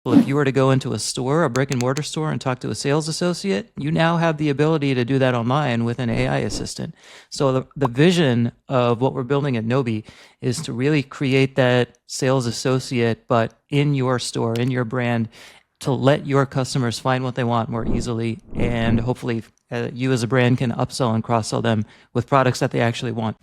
Well, if you were to go into a store, a brick and mortar store, and talk to a sales associate, you now have the ability to do that online with an AI assistant. So the vision of what we're building at Nobi is to really create that sales associate, but in your store, in your brand, to let your customers find what they want more easily. And hopefully you as a brand can upsell and cross-sell them with products that they actually want.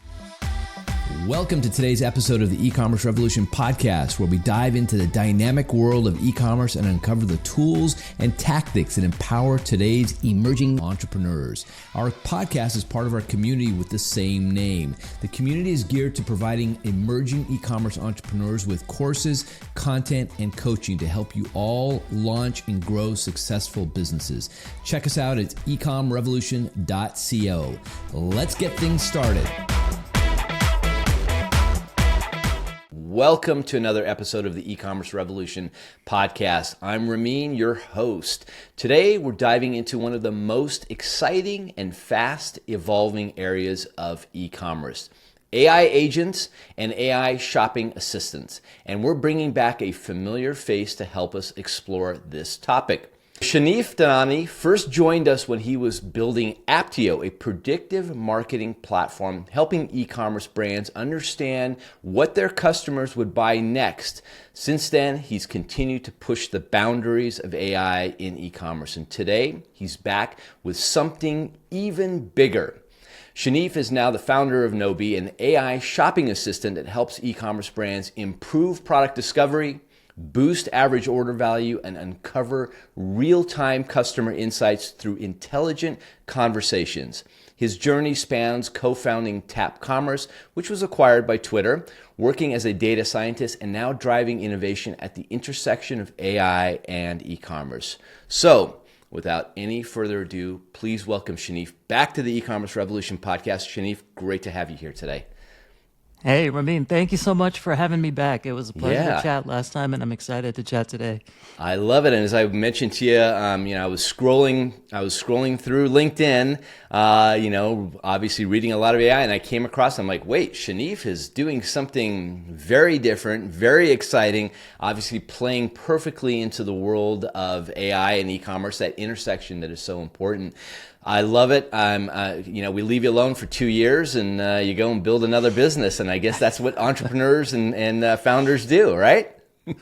Welcome to today's episode of the Ecommerce Revolution Podcast, where we dive into the dynamic world of e-commerce and uncover the tools and tactics that empower today's emerging entrepreneurs. Our podcast is part of our community with the same name. The community is geared to providing emerging e-commerce entrepreneurs with courses, content, and coaching to help you all launch and grow successful businesses. Check us out at ecomrevolution.co. Let's get things started. Welcome to another episode of the Ecommerce Revolution Podcast. I'm Ramin, your host. Today, we're diving into one of the most exciting and fast evolving areas of e-commerce: AI agents and AI shopping assistants. And we're bringing back a familiar face to help us explore this topic. Shanif Dhanani first joined us when he was building Apteo, a predictive marketing platform helping e-commerce brands understand what their customers would buy next. Since then, he's continued to push the boundaries of AI in e-commerce, and today he's back with something even bigger. Shanif is now the founder of Nobi, an AI shopping assistant that helps e-commerce brands improve product discovery, boost average order value, and uncover real-time customer insights through intelligent conversations. His journey spans co-founding Tap Commerce, which was acquired by Twitter, working as a data scientist, and now driving innovation at the intersection of AI and e-commerce. So, without any further ado, please welcome Shanif back to the E-commerce Revolution Podcast. Shanif, great to have you here today. Hey, Ramin, thank you so much for having me back. It was a pleasure to chat last time, and I'm excited to chat today. I love it, and as I mentioned to you, I was scrolling through LinkedIn, obviously reading a lot of AI, and I came across. I'm like, wait, Shanif is doing something very different, very exciting. Obviously, playing perfectly into the world of AI and e-commerce, that intersection that is so important. I love it. We leave you alone for 2 years and you go and build another business. And I guess that's what entrepreneurs and founders do, right?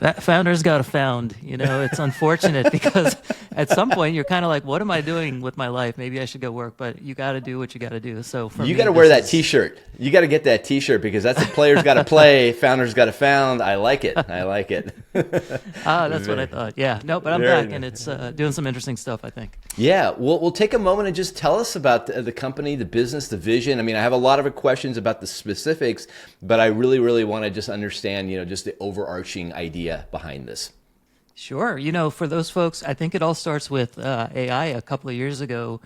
That founders got to found. It's unfortunate because at some point you're kind of like, what am I doing with my life? Maybe I should go work, but you got to do what you got to do. So for you me, got to wear that T-shirt. You got to get that T-shirt because that's the players got to play, founders got to found. I like it. That's what I thought. Yeah, no, but I'm back and it's doing some interesting stuff, I think. Yeah, we'll take a moment and just tell us about the company, the business, the vision. I mean, I have a lot of questions about the specifics, but I really, really want to just understand, just the overarching idea behind this. Sure. For those folks, I think it all starts with AI a couple of years ago.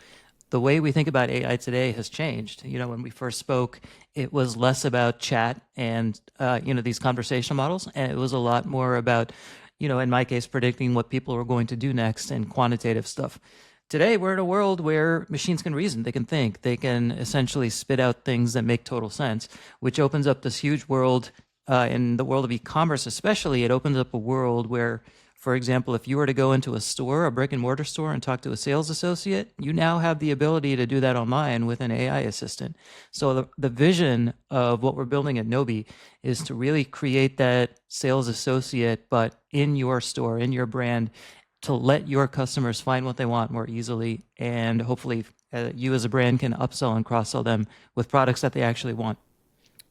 The way we think about AI today has changed. When we first spoke, it was less about chat and, these conversational models, and it was a lot more about, in my case, predicting what people were going to do next and quantitative stuff. Today, we're in a world where machines can reason, they can think, they can essentially spit out things that make total sense, which opens up this huge world. In the world of e-commerce especially, it opens up a world where, for example, if you were to go into a store, a brick and mortar store, and talk to a sales associate, you now have the ability to do that online with an AI assistant. So the vision of what we're building at Nobi is to really create that sales associate, but in your store, in your brand, to let your customers find what they want more easily. And hopefully you as a brand can upsell and cross-sell them with products that they actually want.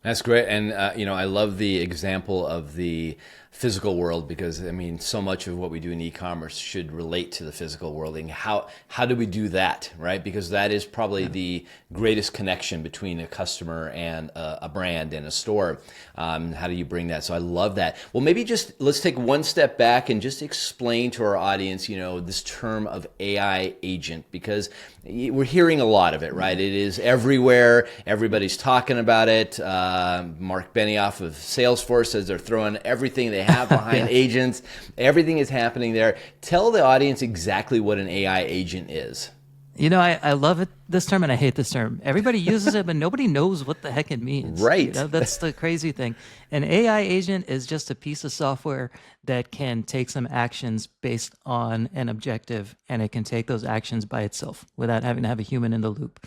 That's great. And, I love the example of the physical world because, so much of what we do in e-commerce should relate to the physical world. And how do we do that, right? Because that is probably the greatest connection between a customer and a brand and a store. How do you bring that? So I love that. Well, maybe just let's take one step back and just explain to our audience, this term of AI agent, because we're hearing a lot of it, right? It is everywhere. Everybody's talking about it. Mark Benioff of Salesforce says they're throwing everything they have behind agents. Everything is happening there. Tell the audience exactly what an AI agent is. I love this term and I hate this term. Everybody uses it, but nobody knows what the heck it means. Right. That's the crazy thing. An AI agent is just a piece of software that can take some actions based on an objective, and it can take those actions by itself without having to have a human in the loop.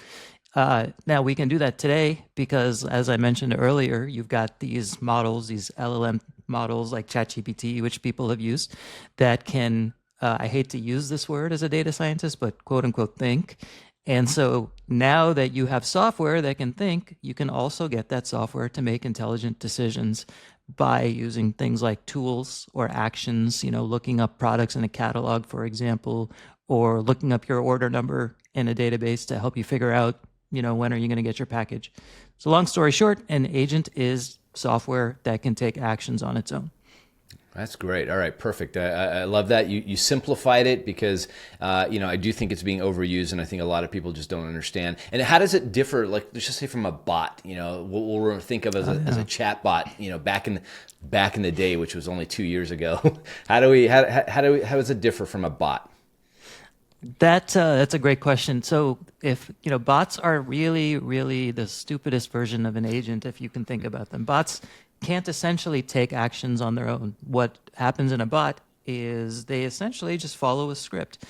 Now, we can do that today because, as I mentioned earlier, you've got these models, these LLM models like ChatGPT, which people have used, that can, I hate to use this word as a data scientist, but quote unquote think. And so now that you have software that can think, you can also get that software to make intelligent decisions by using things like tools or actions, looking up products in a catalog, for example, or looking up your order number in a database to help you figure out when are you going to get your package? So long story short, an agent is software that can take actions on its own. That's great. All right, perfect. I love that. You simplified it because, I do think it's being overused, and I think a lot of people just don't understand. And how does it differ, like, let's just say from a bot, what we'll think of as a chat bot, back in the day, which was only 2 years ago. How does it differ from a bot? That's a great question. So if, bots are really, really the stupidest version of an agent, if you can think about them. Bots can't essentially take actions on their own. What happens in a bot is they essentially just follow a script.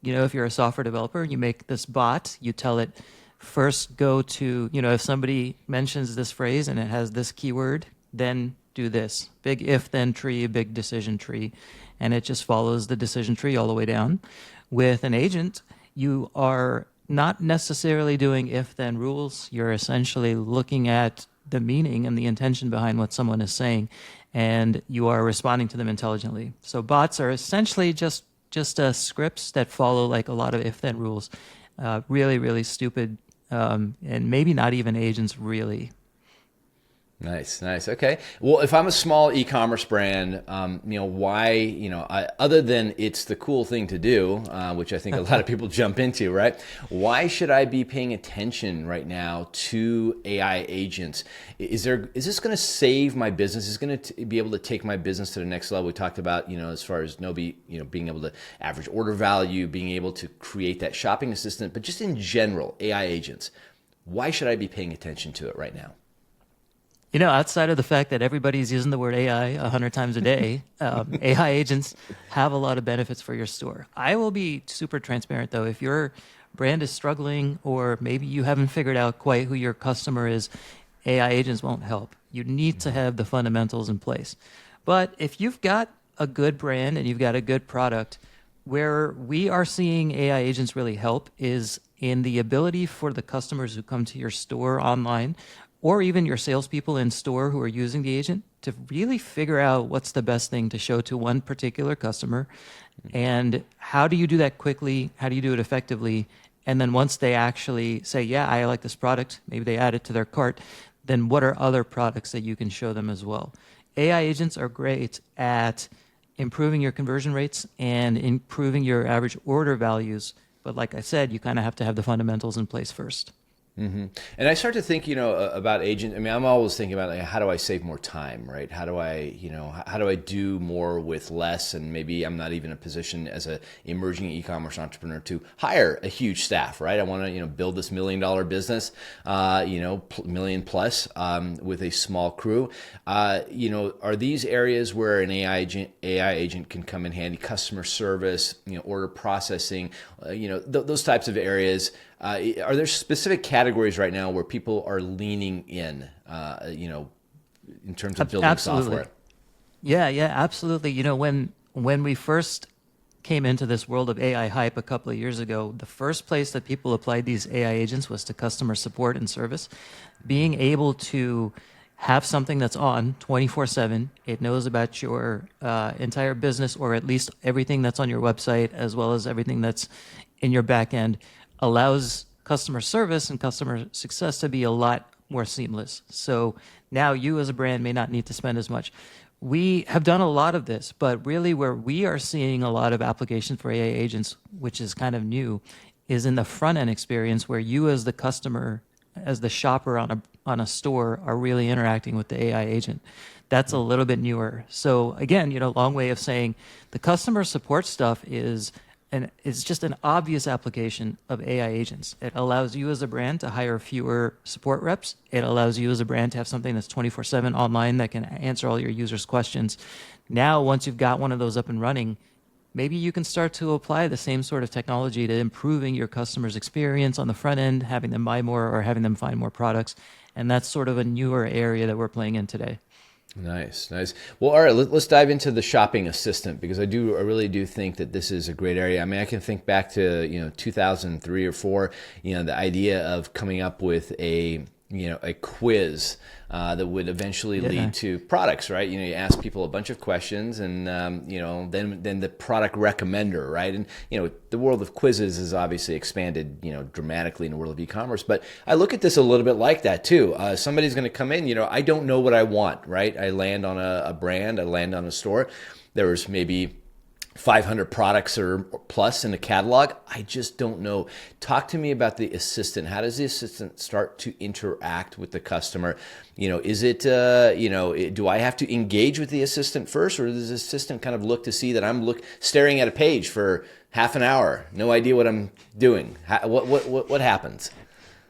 If you're a software developer, you make this bot, you tell it first go to, if somebody mentions this phrase and it has this keyword, then do this. Big if then tree, big decision tree. And it just follows the decision tree all the way down. With an agent, you are not necessarily doing if-then rules. You're essentially looking at the meaning and the intention behind what someone is saying, and you are responding to them intelligently. So bots are essentially just scripts that follow like a lot of if-then rules. Really, really stupid, and maybe not even agents really. Nice. Okay. Well, if I'm a small e-commerce brand, why, other than it's the cool thing to do, which I think a lot of people jump into, right? Why should I be paying attention right now to AI agents? Is this going to save my business? Is it going to be able to take my business to the next level? We talked about, as far as Nobi, being able to average order value, being able to create that shopping assistant, but just in general, AI agents. Why should I be paying attention to it right now? Outside of the fact that everybody's using the word AI 100 times a day, AI agents have a lot of benefits for your store. I will be super transparent, though. If your brand is struggling or maybe you haven't figured out quite who your customer is, AI agents won't help. You need to have the fundamentals in place. But if you've got a good brand and you've got a good product, where we are seeing AI agents really help is in the ability for the customers who come to your store online or even your salespeople in store who are using the agent to really figure out what's the best thing to show to one particular customer. And how do you do that quickly? How do you do it effectively? And then once they actually say, yeah, I like this product, maybe they add it to their cart, then what are other products that you can show them as well? AI agents are great at improving your conversion rates and improving your average order values. But like I said, you kind of have to have the fundamentals in place first. Mm-hmm. And I start to think, about agent. I mean, I'm always thinking about how do I save more time, right? How do I do more with less? And maybe I'm not even in a position as a emerging e-commerce entrepreneur to hire a huge staff, right? I want to, build this $1 million business, million plus, with a small crew. Are these areas where an AI agent can come in handy? Customer service, order processing, those types of areas. Are there specific categories right now where people are leaning in, in terms of building software? Yeah, absolutely. When we first came into this world of AI hype a couple of years ago, the first place that people applied these AI agents was to customer support and service. Being able to have something that's on 24/7, it knows about your entire business, or at least everything that's on your website, as well as everything that's in your back end, allows customer service and customer success to be a lot more seamless. So now you as a brand may not need to spend as much. We have done a lot of this, but really where we are seeing a lot of applications for AI agents, which is kind of new, is in the front end experience where you as the customer, as the shopper on a store, are really interacting with the AI agent. That's a little bit newer. So again, long way of saying the customer support stuff is and it's just an obvious application of AI agents. It allows you as a brand to hire fewer support reps. It allows you as a brand to have something that's 24/7 online that can answer all your users' questions. Now, once you've got one of those up and running, maybe you can start to apply the same sort of technology to improving your customers' experience on the front end, having them buy more or having them find more products. And that's sort of a newer area that we're playing in today. Nice, nice. Well, all right, let's dive into the shopping assistant, because I really do think that this is a great area. I mean, I can think back to 2003 or four. The idea of coming up with a quiz that would eventually lead to products, right? You ask people a bunch of questions, and then the product recommender, right? And the world of quizzes has obviously expanded dramatically in the world of e-commerce. But I look at this a little bit like that too. Somebody's going to come in, I don't know what I want, right? I land on a brand, I land on a store. There's maybe 500 products or plus in the catalog. I just don't know. Talk to me about the assistant. How does the assistant start to interact with the customer? Is it, do I have to engage with the assistant first, or does the assistant kind of look to see that I'm staring at a page for half an hour, no idea what I'm doing? What happens?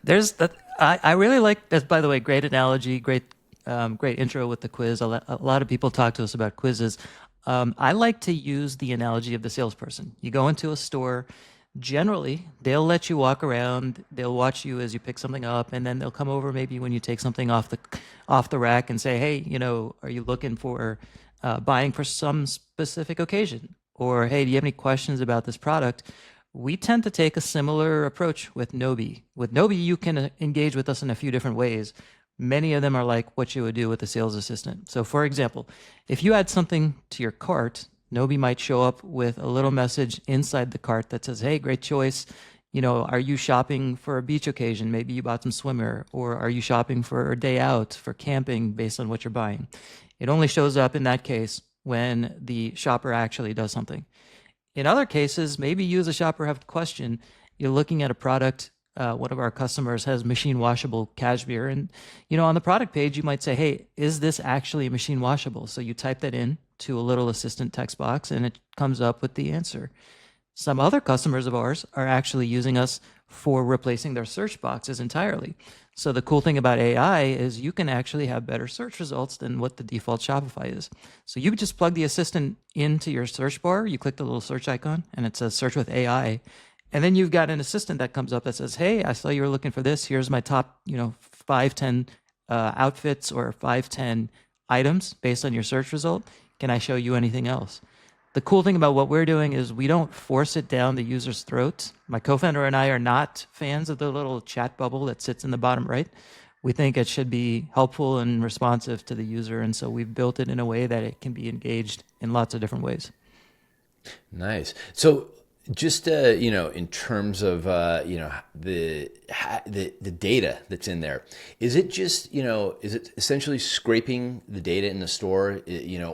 There's that. I really like that. By the way, great analogy, great intro with the quiz. A lot of people talk to us about quizzes. I like to use the analogy of the salesperson. You go into a store, generally, they'll let you walk around, they'll watch you as you pick something up, and then they'll come over maybe when you take something off the rack and say, hey, are you looking for buying for some specific occasion? Or, hey, do you have any questions about this product? We tend to take a similar approach with Nobi. With Nobi, you can engage with us in a few different ways. Many of them are like what you would do with a sales assistant. So for example, if you add something to your cart, Nobi might show up with a little message inside the cart that says, hey, great choice. Are you shopping for a beach occasion? Maybe you bought some swimwear. Or are you shopping for a day out, for camping, based on what you're buying? It only shows up in that case when the shopper actually does something. In other cases, maybe you as a shopper have a question. You're looking at a product. One of our customers has machine washable cashmere, and on the product page you might say, hey, is this actually machine washable? So you type that in to a little assistant text box and it comes up with the answer. Some other customers of ours are actually using us for replacing their search boxes entirely. So the cool thing about AI is you can actually have better search results than what the default Shopify is. So you just plug the assistant into your search bar, you click the little search icon and it says search with AI. And then you've got an assistant that comes up that says, hey, I saw you were looking for this. Here's my top, 5-10 outfits or 5-10 items based on your search result. Can I show you anything else? The cool thing about what we're doing is we don't force it down the user's throat. My co-founder and I are not fans of the little chat bubble that sits in the bottom right. We think it should be helpful and responsive to the user. And so we've built it in a way that it can be engaged in lots of different ways. Nice. So just in terms of the data that's in there, is it just is it essentially scraping the data in the store,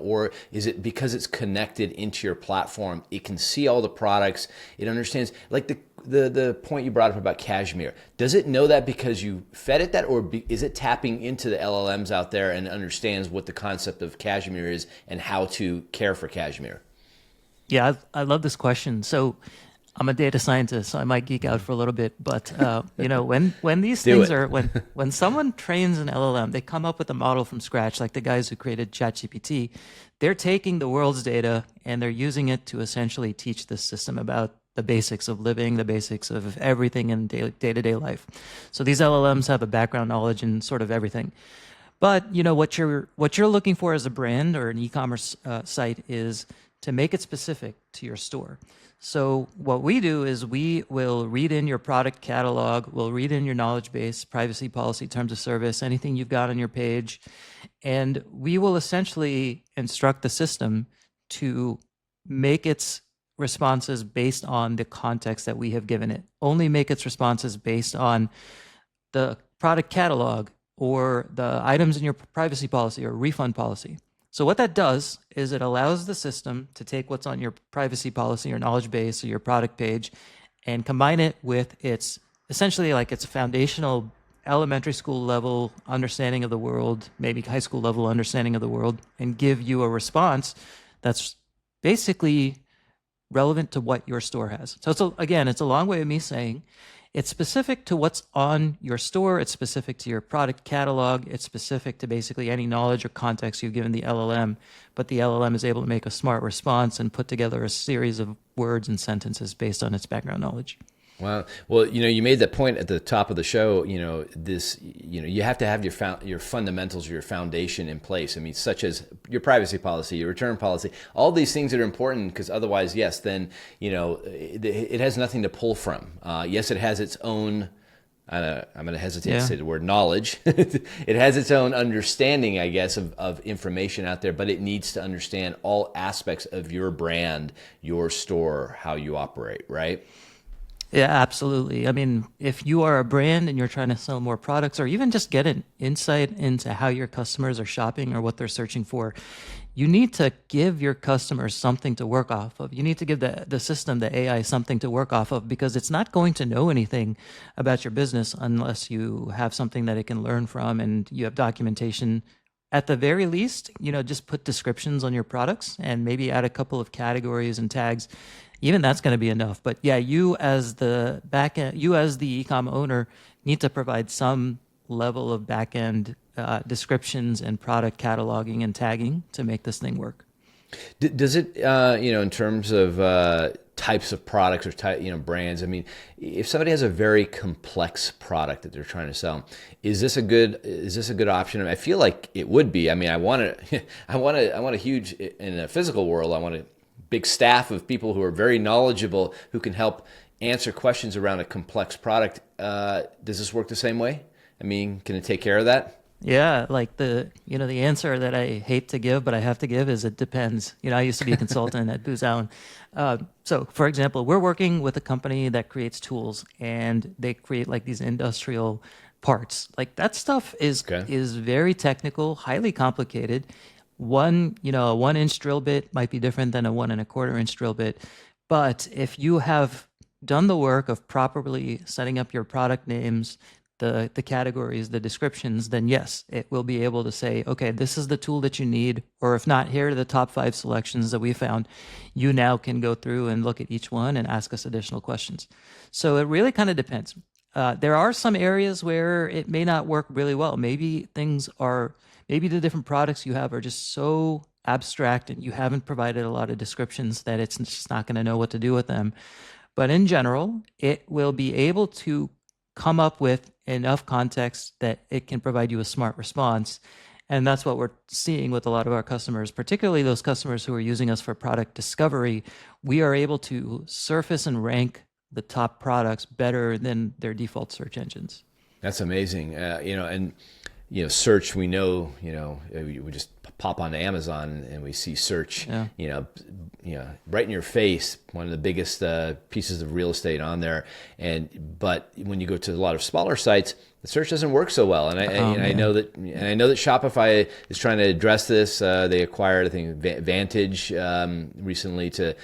or is it because it's connected into your platform, it can see all the products, it understands, like the point you brought up about cashmere, does it know that because you fed it that, or is it tapping into the LLMs out there and understands what the concept of cashmere is and how to care for cashmere? Yeah, I love this question. So I'm a data scientist, so I might geek out for a little bit. But when these things are when someone trains an LLM, they come up with a model from scratch, like the guys who created ChatGPT. They're taking the world's data and they're using it to essentially teach the system about the basics of living, the basics of everything in day-to-day life. So these LLMs have a background knowledge in sort of everything. But what you're looking for as a brand or an e-commerce site is to make it specific to your store. So what we do is we will read in your product catalog, we'll read in your knowledge base, privacy policy, terms of service, anything you've got on your page, and we will essentially instruct the system to make its responses based on the context that we have given it. Only make its responses based on the product catalog or the items in your privacy policy or refund policy. So what that does is it allows the system to take what's on your privacy policy or knowledge base or your product page and combine it with its essentially like its foundational elementary school level understanding of the world, maybe high school level understanding of the world, and give you a response that's basically relevant to what your store has. So it's a long way of me saying it's specific to what's on your store. It's specific to your product catalog. It's specific to basically any knowledge or context you've given the LLM, but the LLM is able to make a smart response and put together a series of words and sentences based on its background knowledge. Wow. Well, you made that point at the top of the show. You have to have your fundamentals, your foundation in place. I mean, such as your privacy policy, your return policy, all these things that are important, because otherwise, yes, then, it has nothing to pull from. Yes, it has its own, I'm going to hesitate to say the word knowledge. It has its own understanding, I guess, of information out there, but it needs to understand all aspects of your brand, your store, how you operate, right? Yeah, absolutely. I mean, if you are a brand and you're trying to sell more products or even just get an insight into how your customers are shopping or what they're searching for, you need to give your customers something to work off of. You need to give the system, the AI, something to work off of, because it's not going to know anything about your business unless you have something that it can learn from and you have documentation. At the very least, just put descriptions on your products and maybe add a couple of categories and tags. Even that's going to be enough. But yeah, you as the e-com owner need to provide some level of back-end descriptions and product cataloging and tagging to make this thing work. Does it, in terms of types of products or brands? I mean, if somebody has a very complex product that they're trying to sell, is this a good option? I feel like it would be. I mean, I want a huge, in a physical world, I want a big staff of people who are very knowledgeable who can help answer questions around a complex product. Does this work the same way? I mean, can it take care of that? Yeah, like the answer that I hate to give, but I have to give is it depends. I used to be a consultant at Booz Allen. So for example, we're working with a company that creates tools and they create like these industrial parts. Like that stuff is very technical, highly complicated. A 1-inch drill bit might be different than a 1.25-inch drill bit. But if you have done the work of properly setting up your product names, the categories, the descriptions, then yes, it will be able to say, okay, this is the tool that you need, or if not, here are the top 5 selections that we found. You now can go through and look at each one and ask us additional questions. So it really kind of depends. There are some areas where it may not work really well. Maybe the different products you have are just so abstract and you haven't provided a lot of descriptions that it's just not going to know what to do with them. But in general, it will be able to come up with enough context that it can provide you a smart response. And that's what we're seeing with a lot of our customers, particularly those customers who are using us for product discovery. We are able to surface and rank the top products better than their default search engines. That's amazing. Search, we know, we just pop onto Amazon and we see search, right in your face, one of the biggest pieces of real estate on there. But when you go to a lot of smaller sites, the search doesn't work so well. And I know that Shopify is trying to address this. They acquired, I think, Vantage recently to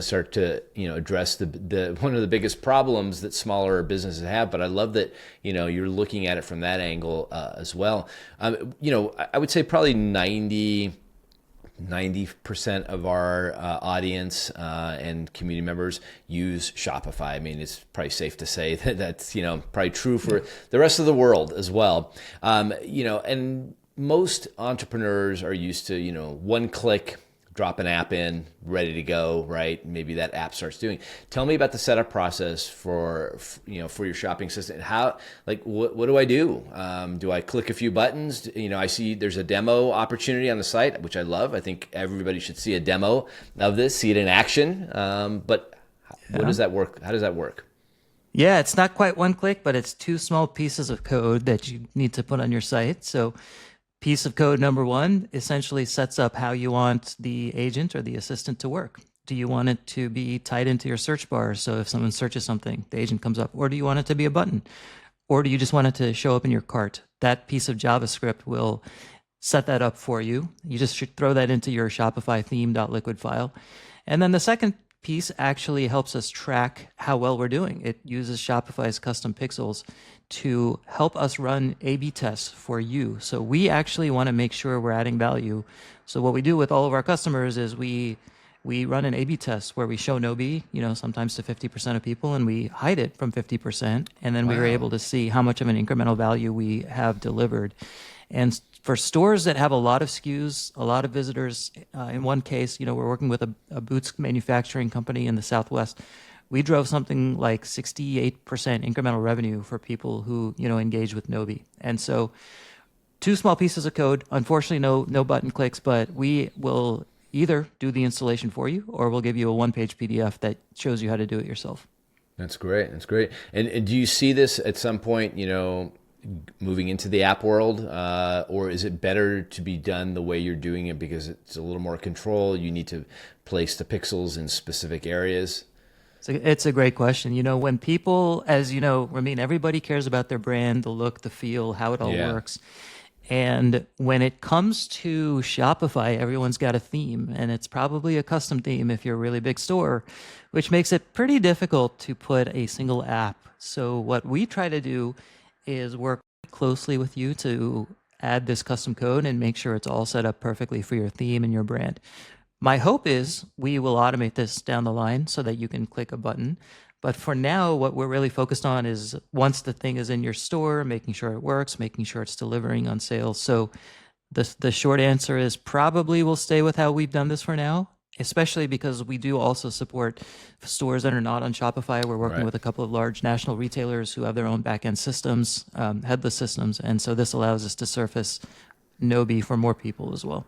start to address the one of the biggest problems that smaller businesses have. But I love that you're looking at it from that angle as well. I would say probably 90% of our audience and community members use Shopify. I mean, it's probably safe to say that that's probably true for the rest of the world as well. And most entrepreneurs are used to one click, drop an app in, ready to go, right? Maybe that app starts doing. Tell me about the setup process for your shopping assistant. How, what do I do? Do I click a few buttons? I see there's a demo opportunity on the site, which I love. I think everybody should see a demo of this, see it in action. But what does that work? How does that work? Yeah, it's not quite one click, but it's 2 small pieces of code that you need to put on your site. So piece of code number 1 essentially sets up how you want the agent or the assistant to work. Do you want it to be tied into your search bar? So if someone searches something, the agent comes up. Or do you want it to be a button? Or do you just want it to show up in your cart? That piece of JavaScript will set that up for you. You just should throw that into your Shopify theme.liquid file. And then the second piece actually helps us track how well we're doing. It uses Shopify's custom pixels to help us run A/B tests for you. So we actually want to make sure we're adding value. So what we do with all of our customers is we we run an A/B test where we show Nobi, sometimes to 50% of people, and we hide it from 50%, and then we were able to see how much of an incremental value we have delivered. And for stores that have a lot of SKUs, a lot of visitors, in one case, we're working with a boots manufacturing company in the Southwest. We drove something like 68% incremental revenue for people who, engage with Nobi. And so 2 small pieces of code, unfortunately, no button clicks, but we will either do the installation for you or we'll give you a 1-page PDF that shows you how to do it yourself. That's great. That's great. And do you see this at some point, moving into the app world, or is it better to be done the way you're doing it because it's a little more control? You need to place the pixels in specific areas. It's a great question. When people, as you know, everybody cares about their brand, the look, the feel, how it all works. And when it comes to Shopify, everyone's got a theme, and it's probably a custom theme if you're a really big store, which makes it pretty difficult to put a single app. So what we try to do is work closely with you to add this custom code and make sure it's all set up perfectly for your theme and your brand. My hope is we will automate this down the line so that you can click a button. But for now, what we're really focused on is once the thing is in your store, making sure it works, making sure it's delivering on sales. So the short answer is probably we'll stay with how we've done this for now, especially because we do also support stores that are not on Shopify. We're working with a couple of large national retailers who have their own back-end systems, headless systems. And so this allows us to surface Nobi for more people as well.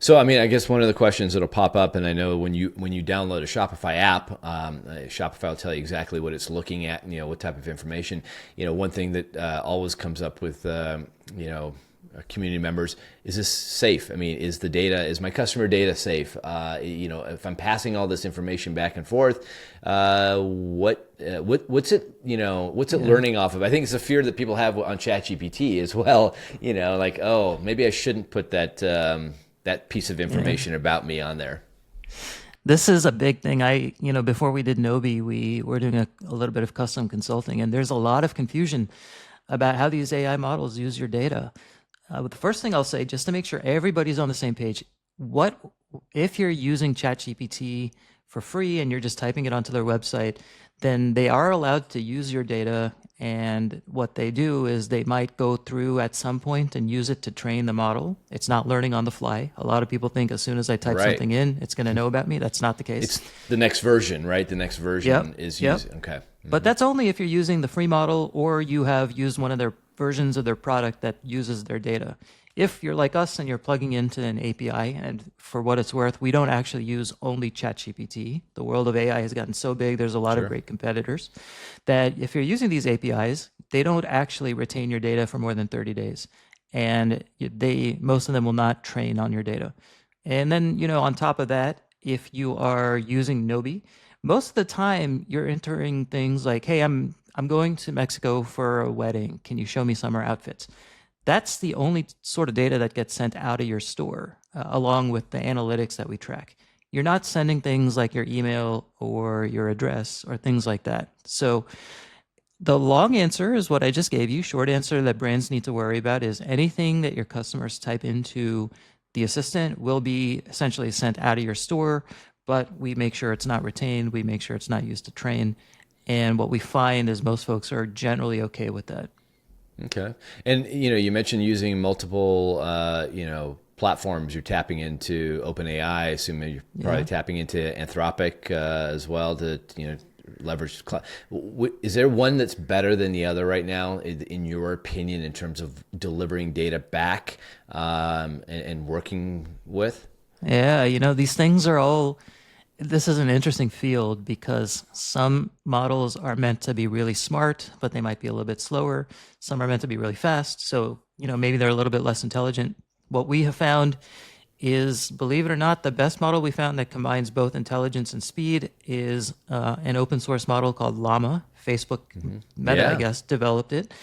So, I guess one of the questions that'll pop up, and I know when you download a Shopify app, Shopify will tell you exactly what it's looking at, what type of information. One thing that always comes up with, community members, is this safe? Is my customer data safe? If I'm passing all this information back and forth, what's it learning off of? I think it's a fear that people have on ChatGPT as well. Maybe I shouldn't put that piece of information about me on there. This is a big thing. Before we did Nobi, we were doing a little bit of custom consulting, and there's a lot of confusion about how these AI models use your data. But the first thing I'll say, just to make sure everybody's on the same page, if you're using ChatGPT for free and you're just typing it onto their website, then they are allowed to use your data. And what they do is they might go through at some point and use it to train the model. It's not learning on the fly. A lot of people think as soon as I type something in, it's going to know about me. That's not the case. It's the next version, right? The next version is using. Okay. Mm-hmm. But that's only if you're using the free model or you have used one of their versions of their product that uses their data. If you're like us and you're plugging into an API, and for what it's worth, we don't actually use only ChatGPT. The world of AI has gotten so big, there's a lot of great competitors, that if you're using these APIs, they don't actually retain your data for more than 30 days. And most of them will not train on your data. And then, on top of that, if you are using Nobi, most of the time you're entering things like, hey, I'm going to Mexico for a wedding. Can you show me summer outfits? That's the only sort of data that gets sent out of your store, along with the analytics that we track. You're not sending things like your email or your address or things like that. So the long answer is what I just gave you. Short answer that brands need to worry about is anything that your customers type into the assistant will be essentially sent out of your store, but we make sure it's not retained. We make sure it's not used to train. And what we find is most folks are generally okay with that. Okay. And, you mentioned using multiple, platforms. You're tapping into OpenAI. I assume you're probably tapping into Anthropic as well to, leverage. Is there one that's better than the other right now, in your opinion, in terms of delivering data back and working with? Yeah, these things are all... This is an interesting field because some models are meant to be really smart, but they might be a little bit slower. Some are meant to be really fast. So, maybe they're a little bit less intelligent. What we have found is, believe it or not, the best model we found that combines both intelligence and speed is an open source model called Llama. Facebook, Meta, I guess, developed it.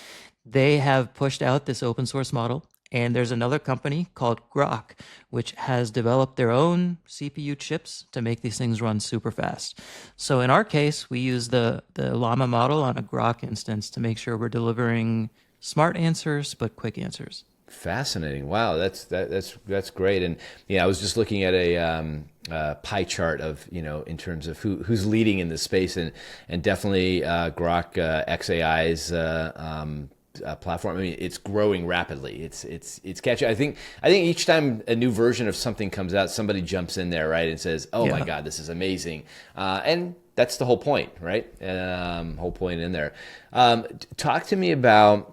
They have pushed out this open source model. And there's another company called Grok, which has developed their own CPU chips to make these things run super fast. So in our case, we use the Llama model on a Grok instance to make sure we're delivering smart answers, but quick answers. Fascinating. Wow, that's great. And yeah, I was just looking at a pie chart of, in terms of who's leading in this space, and definitely Grok XAI's platform. I mean, it's growing rapidly. It's catchy. I think each time a new version of something comes out, somebody jumps in there, right, and says, "Oh my God, this is amazing," and that's the whole point, right? Whole point in there. Talk to me about,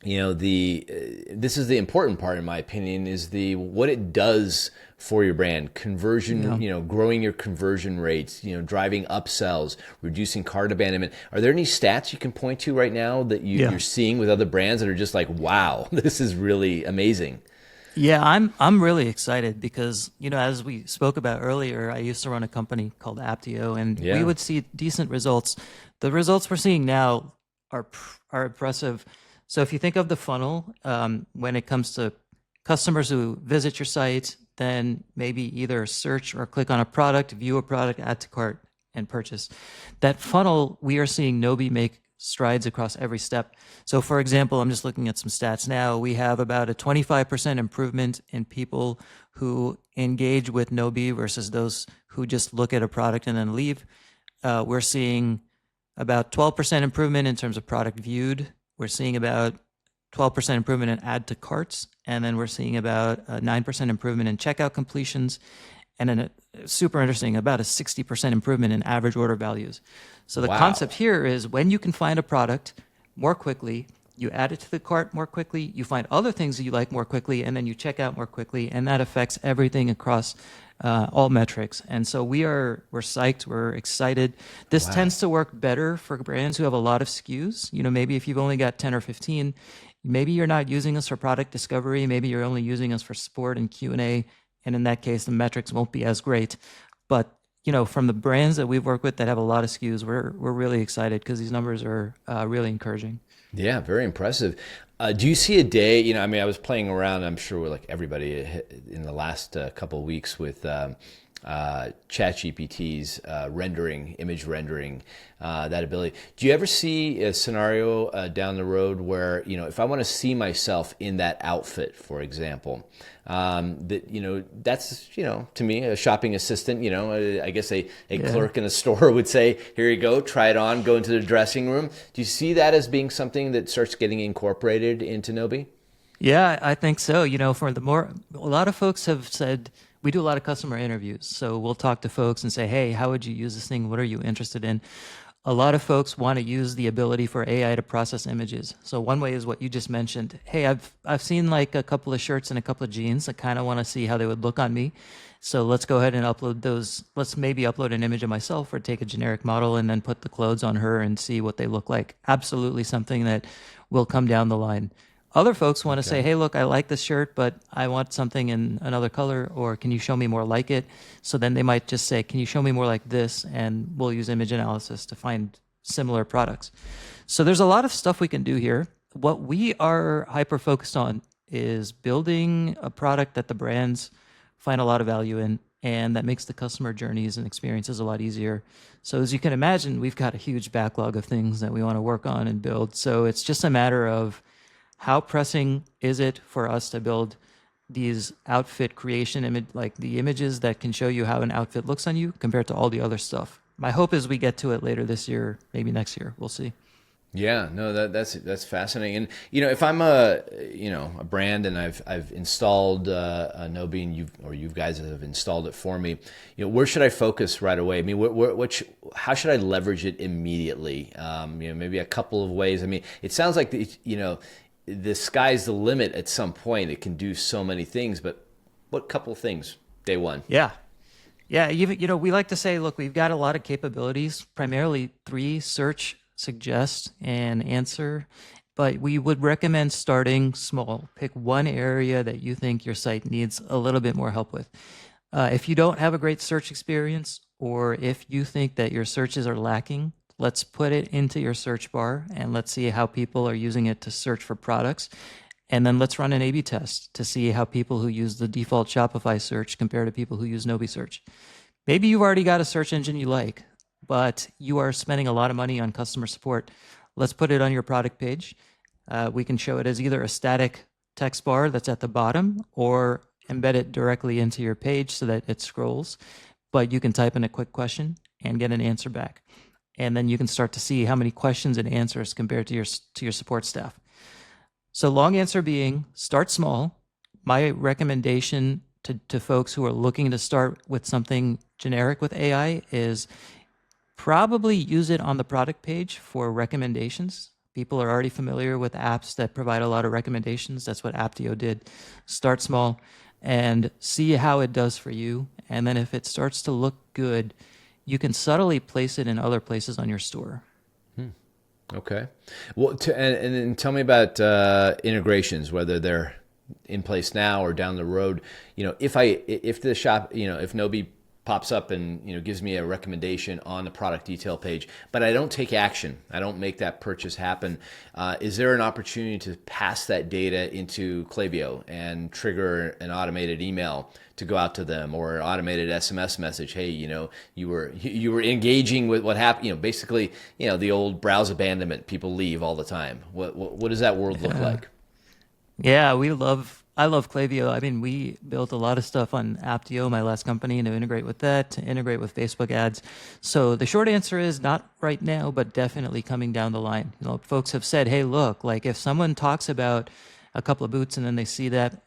this is the important part, in my opinion, is what it does for your brand conversion. Growing your conversion rates, driving upsells, reducing cart abandonment. Are there any stats you can point to right now that you're seeing with other brands that are just like, wow, this is really amazing? Yeah, I'm really excited because, as we spoke about earlier, I used to run a company called Apteo, and we would see decent results. The results we're seeing now are impressive. So if you think of the funnel, when it comes to customers who visit your site, then maybe either search or click on a product, view a product, add to cart, and purchase. That funnel, we are seeing Nobi make strides across every step. So for example, I'm just looking at some stats now. We have about a 25% improvement in people who engage with Nobi versus those who just look at a product and then leave. We're seeing about 12% improvement in terms of product viewed. We're seeing about 12% improvement in add to carts, and then we're seeing about a 9% improvement in checkout completions, and then super interesting, about a 60% improvement in average order values. So the concept here is when you can find a product more quickly, you add it to the cart more quickly, you find other things that you like more quickly, and then you check out more quickly, and that affects everything across all metrics. And so we're psyched, we're excited. This tends to work better for brands who have a lot of SKUs. Maybe if you've only got 10 or 15, maybe you're not using us for product discovery, maybe you're only using us for support and Q&A, and in that case, the metrics won't be as great. But from the brands that we've worked with that have a lot of SKUs, we're really excited because these numbers are really encouraging. Yeah, very impressive. Do you see a day, I was playing around, I'm sure with like everybody in the last couple of weeks with ChatGPT's image rendering, that ability. Do you ever see a scenario down the road where, if I want to see myself in that outfit, for example, that's, to me, a shopping assistant, I guess a clerk in a store would say, here you go, try it on, go into the dressing room. Do you see that as being something that starts getting incorporated into Nobi? Yeah, I think so. A lot of folks have said, we do a lot of customer interviews. So we'll talk to folks and say, hey, how would you use this thing? What are you interested in? A lot of folks want to use the ability for AI to process images. So one way is what you just mentioned. Hey, I've seen like a couple of shirts and a couple of jeans. I kind of want to see how they would look on me. So let's go ahead and upload those. Let's maybe upload an image of myself or take a generic model and then put the clothes on her and see what they look like. Absolutely something that will come down the line. Other folks want to say, hey, look, I like this shirt, but I want something in another color, or can you show me more like it? So then they might just say, can you show me more like this? And we'll use image analysis to find similar products. So there's a lot of stuff we can do here. What we are hyper-focused on is building a product that the brands find a lot of value in and that makes the customer journeys and experiences a lot easier. So as you can imagine, we've got a huge backlog of things that we want to work on and build. So it's just a matter of how pressing is it for us to build these outfit creation like the images that can show you how an outfit looks on you compared to all the other stuff. My hope is we get to it later this year, maybe next year. We'll see. Yeah, no, that's fascinating. And if I'm a brand and I've installed Nobi and you guys have installed it for me, where should I focus right away? I mean, how should I leverage it immediately? Maybe a couple of ways. I mean, it sounds like the sky's the limit at some point. It can do so many things, but what couple of things day one? Yeah. We like to say, look, we've got a lot of capabilities, primarily 3: search, suggest, and answer. But we would recommend starting small. Pick one area that you think your site needs a little bit more help with. If you don't have a great search experience, or if you think that your searches are lacking, let's put it into your search bar and let's see how people are using it to search for products. And then let's run an A/B test to see how people who use the default Shopify search compare to people who use Nobi search. Maybe you've already got a search engine you like, but you are spending a lot of money on customer support. Let's put it on your product page. We can show it as either a static text bar that's at the bottom, or embed it directly into your page so that it scrolls. But you can type in a quick question and get an answer back. And then you can start to see how many questions and answers compared to your support staff. So long answer being, start small. My recommendation to folks who are looking to start with something generic with AI is probably use it on the product page for recommendations. People are already familiar with apps that provide a lot of recommendations. That's what Apteo did. Start small and see how it does for you. And then if it starts to look good, you can subtly place it in other places on your store. Okay. Well, and then tell me about integrations, whether they're in place now or down the road. If the shop, if Nobi pops up and gives me a recommendation on the product detail page, but I don't take action, I don't make that purchase happen, is there an opportunity to pass that data into Klaviyo and trigger an automated email to go out to them, or an automated SMS message? Hey, you were engaging with what happened. Basically, the old browse abandonment. People leave all the time. What does that world look like? Yeah, I love Klaviyo. I mean, we built a lot of stuff on Apteo, my last company, to integrate with that, to integrate with Facebook ads. So the short answer is not right now, but definitely coming down the line. Folks have said, hey, look, like if someone talks about a couple of boots and then they see that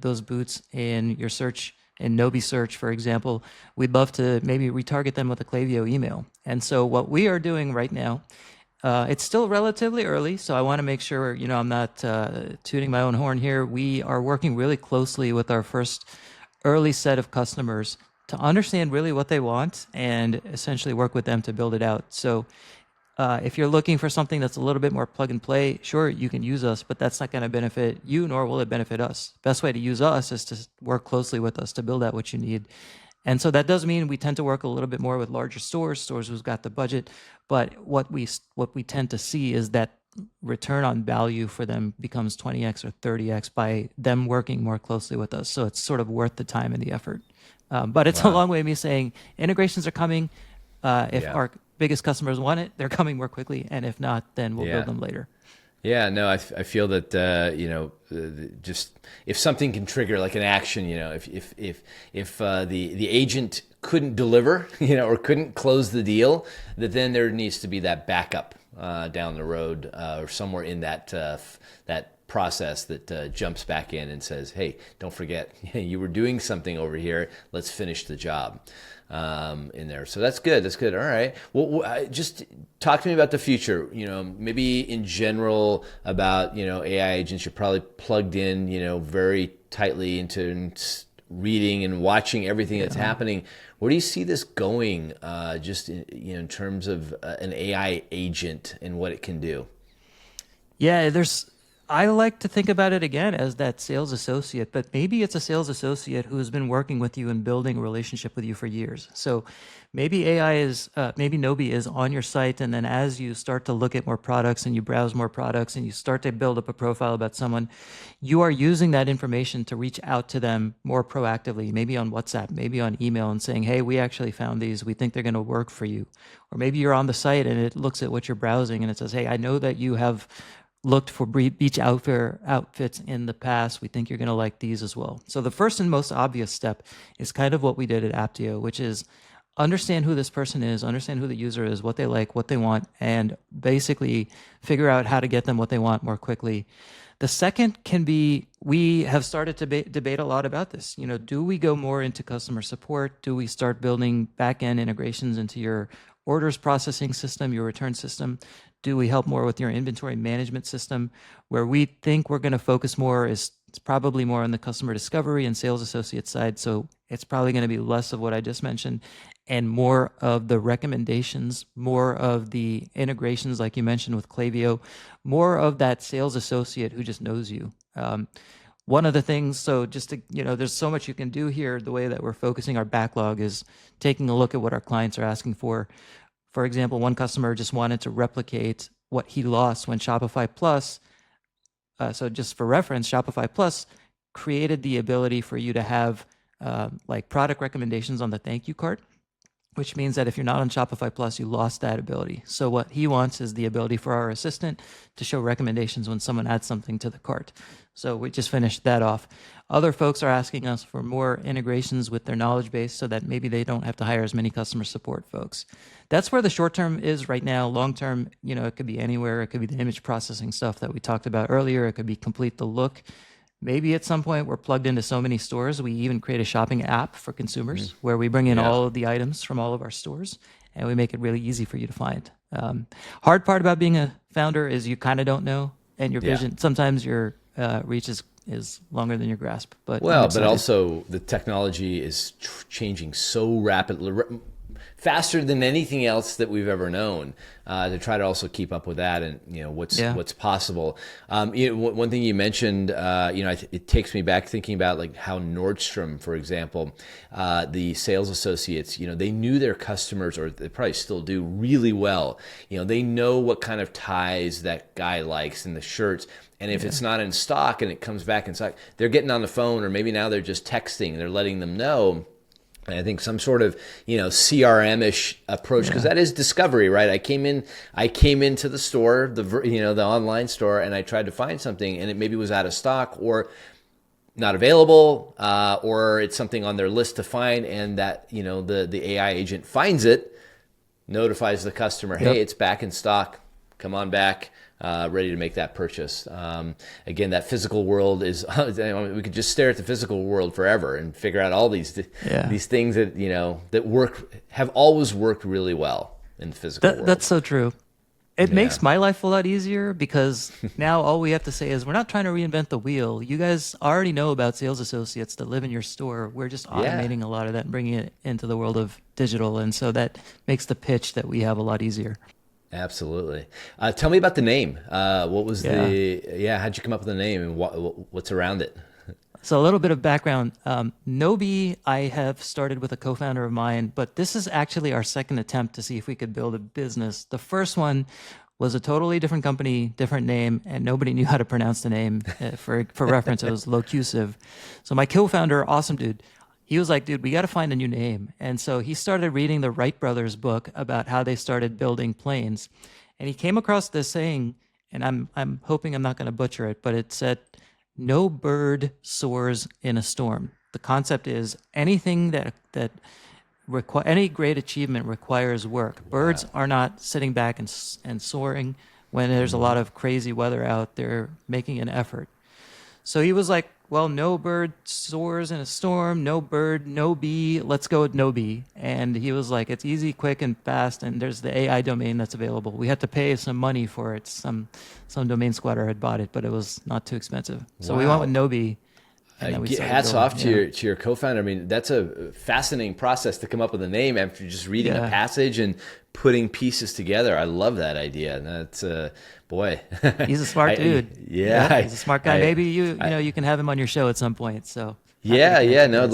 those boots in your search, in Nobi search, for example, we'd love to maybe retarget them with a Klaviyo email. And so what we are doing right now, it's still relatively early, so I want to make sure, I'm not tooting my own horn here. We are working really closely with our first early set of customers to understand really what they want and essentially work with them to build it out. So if you're looking for something that's a little bit more plug and play, sure, you can use us, but that's not going to benefit you, nor will it benefit us. Best way to use us is to work closely with us to build out what you need. And so that does mean we tend to work a little bit more with larger stores who've got the budget. But what we tend to see is that return on value for them becomes 20x or 30x by them working more closely with us. So it's sort of worth the time and the effort. But it's a long way of me saying integrations are coming. If our biggest customers want it, they're coming more quickly. And if not, then we'll build them later. Yeah, no, I feel that just if something can trigger like an action, if the agent couldn't deliver, or couldn't close the deal, that then there needs to be that backup down the road or somewhere in that process that jumps back in and says, hey, don't forget, you were doing something over here. Let's finish the job. In there. So that's good. That's good. All right. Well, just talk to me about the future, maybe in general about, AI agents. You're probably plugged in, very tightly into reading and watching everything that's happening. Where do you see this going, just in terms of an AI agent and what it can do? Yeah, I like to think about it again as that sales associate, but maybe it's a sales associate who has been working with you and building a relationship with you for years. So maybe maybe Nobi is on your site, and then as you start to look at more products and you browse more products and you start to build up a profile about someone, you are using that information to reach out to them more proactively, maybe on WhatsApp, maybe on email, and saying, hey, we actually found these. We think they're going to work for you. Or maybe you're on the site and it looks at what you're browsing and it says, hey, I know that you have looked for beach outfits in the past. We think you're going to like these as well. So the first and most obvious step is kind of what we did at Apteo, which is understand who this person is, understand who the user is, what they like, what they want, and basically figure out how to get them what they want more quickly. The second can be, we have started to debate a lot about this. Do we go more into customer support? Do we start building back-end integrations into your orders processing system, your return system? Do we help more with your inventory management system? Where we think we're going to focus more is it's probably more on the customer discovery and sales associate side. So it's probably going to be less of what I just mentioned and more of the recommendations, more of the integrations like you mentioned with Klaviyo, more of that sales associate who just knows you. One of the things, so just to, there's so much you can do here. The way that we're focusing our backlog is taking a look at what our clients are asking for. For example, one customer just wanted to replicate what he lost when Shopify Plus, so just for reference, Shopify Plus created the ability for you to have like product recommendations on the thank you card. which means that if you're not on Shopify Plus, you lost that ability. So what he wants is the ability for our assistant to show recommendations when someone adds something to the cart. So we just finished that off. Other folks are asking us for more integrations with their knowledge base so that maybe they don't have to hire as many customer support folks. That's where the short term is right now. Long term, it could be anywhere. It could be the image processing stuff that we talked about earlier. It could be complete the look. Maybe at some point we're plugged into so many stores, we even create a shopping app for consumers where we bring in all of the items from all of our stores and we make it really easy for you to find. Hard part about being a founder is you kind of don't know, and your vision, sometimes your reach is longer than your grasp. But also the technology is changing so rapidly, faster than anything else that we've ever known, to try to also keep up with that and what's possible. One thing you mentioned, it takes me back thinking about like how Nordstrom, for example, the sales associates, they knew their customers, or they probably still do, really well. They know what kind of ties that guy likes and the shirts. And if it's not in stock and it comes back in stock, they're getting on the phone, or maybe now they're just texting. They're letting them know. And I think some sort of CRM-ish approach, because that is discovery, right? I came into the store, the online store, and I tried to find something, and it maybe was out of stock or not available, or it's something on their list to find, and that the AI agent finds it, notifies the customer, hey, it's back in stock, come on back. Ready to make that purchase. Again, that physical world is, we could just stare at the physical world forever and figure out all these things that, that have always worked really well in the physical world. That's so true. It makes my life a lot easier because now all we have to say is we're not trying to reinvent the wheel. You guys already know about sales associates that live in your store. We're just automating a lot of that and bringing it into the world of digital. And so that makes the pitch that we have a lot easier. Absolutely. Tell me about the name. What was how'd you come up with the name, and what's around it? So a little bit of background. Nobi, I have started with a co-founder of mine, but this is actually our second attempt to see if we could build a business. The first one was a totally different company, different name, and nobody knew how to pronounce the name. For reference, it was Locusive. So my co-founder, awesome dude, he was like, dude, we got to find a new name. And so he started reading the Wright brothers book about how they started building planes. And he came across this saying, and I'm hoping I'm not going to butcher it, but it said, no bird soars in a storm. The concept is anything that any great achievement requires work. Birds are not sitting back and soaring when there's a lot of crazy weather out. They're making an effort. So he was like, well, no bird soars in a storm, no bird, no bee, let's go with Nobi. And he was like, it's easy, quick, and fast, and there's the AI domain that's available. We had to pay some money for it. Some domain squatter had bought it, but it was not too expensive. So we went with Nobi. Hats off to your co-founder. I mean, that's a fascinating process to come up with a name after just reading a passage and putting pieces together. I love that idea. That's boy. He's a smart dude. He's a smart guy. Maybe you can have him on your show at some point. So. Love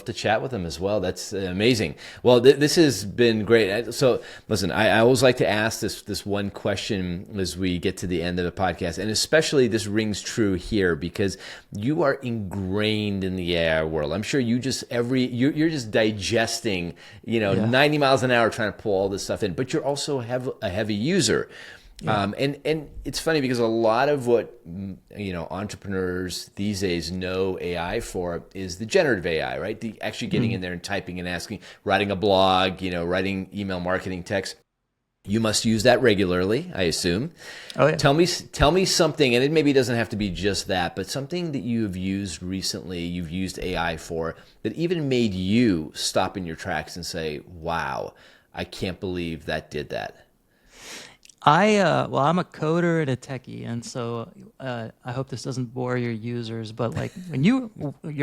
to chat with him as well. That's amazing. Well, this has been great. So listen, I always like to ask this one question as we get to the end of the podcast, and especially this rings true here because you are ingrained in the AI world. I'm sure you're just digesting, 90 miles an hour trying to pull all this stuff in, but you're also a heavy user. Yeah. And it's funny because a lot of what entrepreneurs these days know AI for is the generative AI, right? The actually getting in there and typing and asking, writing a blog, writing email marketing text. You must use that regularly, I assume. Oh yeah. Tell me something, and it maybe doesn't have to be just that, but something that you have used recently, you've used AI for, that even made you stop in your tracks and say, "Wow, I can't believe that did that." I'm a coder and a techie, and so I hope this doesn't bore your users, but like your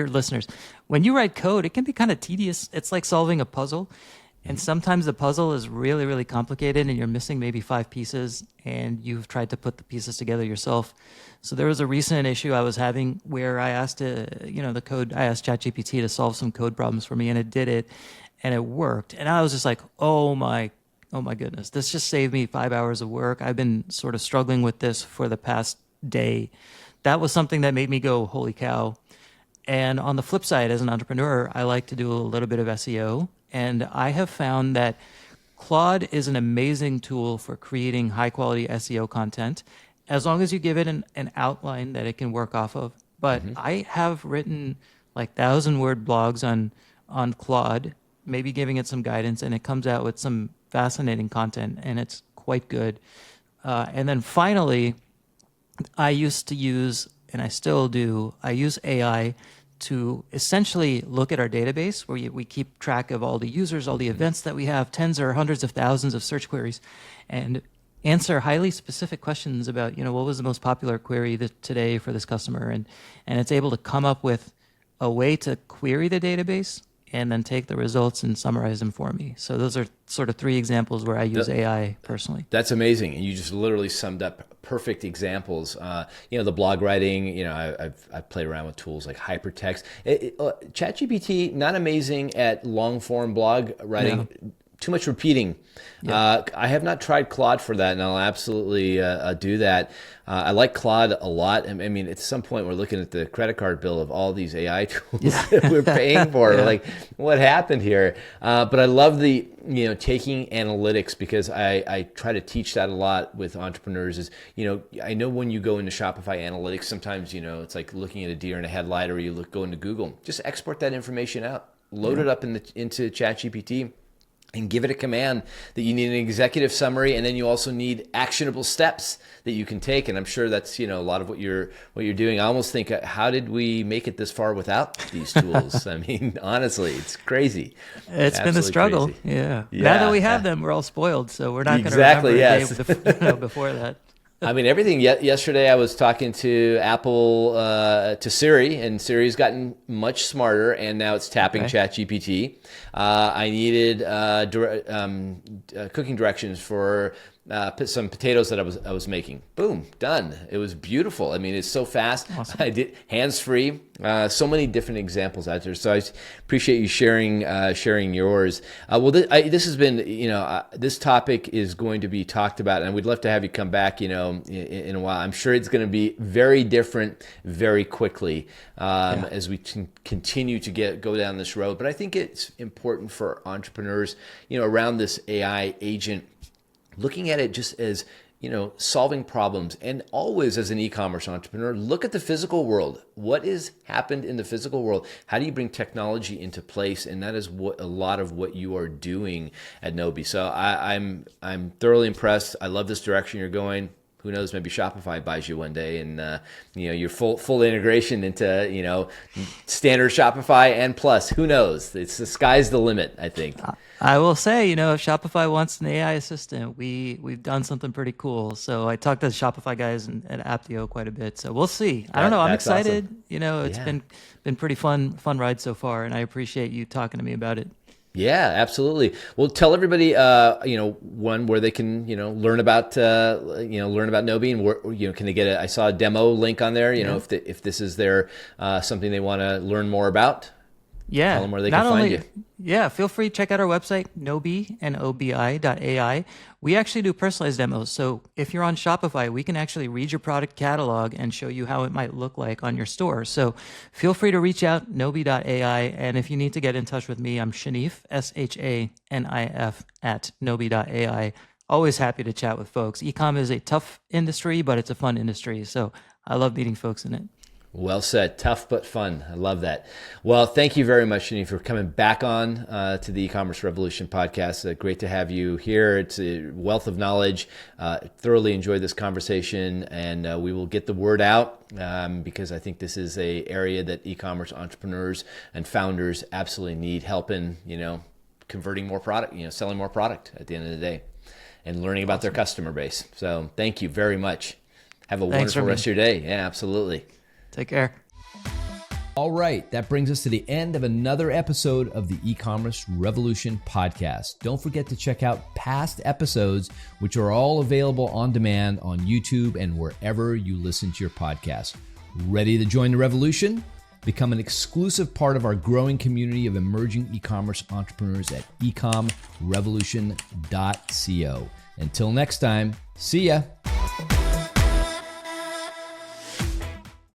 listeners, when you write code, it can be kind of tedious. It's like solving a puzzle, and sometimes the puzzle is really, really complicated, and you're missing maybe 5 pieces, and you've tried to put the pieces together yourself. So there was a recent issue I was having where I asked I asked ChatGPT to solve some code problems for me, and it did it, and it worked, and I was just like, oh my goodness, this just saved me 5 hours of work. I've been sort of struggling with this for the past day. That was something that made me go, holy cow. And on the flip side, as an entrepreneur, I like to do a little bit of SEO. And I have found that Claude is an amazing tool for creating high quality SEO content as long as you give it an outline that it can work off of. But I have written like 1,000-word blogs on Claude, maybe giving it some guidance, and it comes out with some fascinating content, and it's quite good. And then finally, I used to use, and I still do, I use AI to essentially look at our database where we keep track of all the users, all the events that we have, tens or hundreds of thousands of search queries, and answer highly specific questions about, what was the most popular query today for this customer. And it's able to come up with a way to query the database and then take the results and summarize them for me. So those are sort of 3 examples where I use AI personally. That's amazing. And you just literally summed up perfect examples. The blog writing, I've played around with tools like hypertext. ChatGPT, not amazing at long form blog writing. No. Too much repeating. Yeah. I have not tried Claude for that, and I'll absolutely do that. I like Claude a lot. I mean, at some point, we're looking at the credit card bill of all these AI tools that we're paying for. Yeah. Like, what happened here? But I love the taking analytics, because I try to teach that a lot with entrepreneurs. Is I know when you go into Shopify analytics, sometimes it's like looking at a deer in a headlight, or you go into Google. Just export that information out, load it up into ChatGPT. And give it a command that you need an executive summary, and then you also need actionable steps that you can take. And I'm sure that's a lot of what you're doing. I almost think, how did we make it this far without these tools? I mean, honestly, it's crazy. It's been a struggle. Yeah. Now that we have them, we're all spoiled, so we're not going to remember the day before that. I mean, everything. Yesterday, I was talking to Apple, to Siri, and Siri's gotten much smarter, and now it's tapping ChatGPT. I needed cooking directions for some potatoes that I was making. Boom, done. It was beautiful. I mean, it's so fast. Awesome. I did hands-free. So many different examples out there. So I appreciate you sharing yours. This has been, this topic is going to be talked about, and we'd love to have you come back, in a while. I'm sure it's going to be very different very quickly as we continue to go down this road. But I think it's important for entrepreneurs, around this AI agent, looking at it just as, solving problems. And always, as an e-commerce entrepreneur, look at the physical world. What has happened in the physical world? How do you bring technology into place? And that is what a lot of what you are doing at Nobi. So I'm thoroughly impressed. I love this direction you're going. Who knows, maybe Shopify buys you one day, and your full integration into standard Shopify and Plus. Who knows? It's the sky's the limit, I think. I will say, if Shopify wants an AI assistant, we've done something pretty cool. So I talked to the Shopify guys at Apteo quite a bit. So we'll see. I don't know. I'm excited. Awesome. It's been pretty fun ride so far, and I appreciate you talking to me about it. Yeah, absolutely. Well, tell everybody, where they can, learn about Nobi, and where, can they get I saw a demo link on there, if this is their, something they want to learn more about. Yeah. Tell them where they can find you. Yeah, feel free to check out our website, nobi.ai. We actually do personalized demos. So if you're on Shopify, we can actually read your product catalog and show you how it might look like on your store. So feel free to reach out, nobi.ai. And if you need to get in touch with me, I'm Shanif, SHANIF, at nobi.ai. Always happy to chat with folks. E-com is a tough industry, but it's a fun industry. So I love meeting folks in it. Well said. Tough but fun. I love that. Well, thank you very much, Shanif, for coming back on to the Ecommerce Revolution podcast. Great to have you here. It's a wealth of knowledge. Thoroughly enjoyed this conversation, and we will get the word out because I think this is an area that e-commerce entrepreneurs and founders absolutely need help in, converting more product, selling more product at the end of the day, and learning about their customer base. So thank you very much. Have a wonderful rest of your day. Yeah, absolutely. Take care. All right, that brings us to the end of another episode of the E-commerce Revolution Podcast. Don't forget to check out past episodes, which are all available on demand on YouTube and wherever you listen to your podcast. Ready to join the revolution? Become an exclusive part of our growing community of emerging e-commerce entrepreneurs at ecomrevolution.co. Until next time, see ya.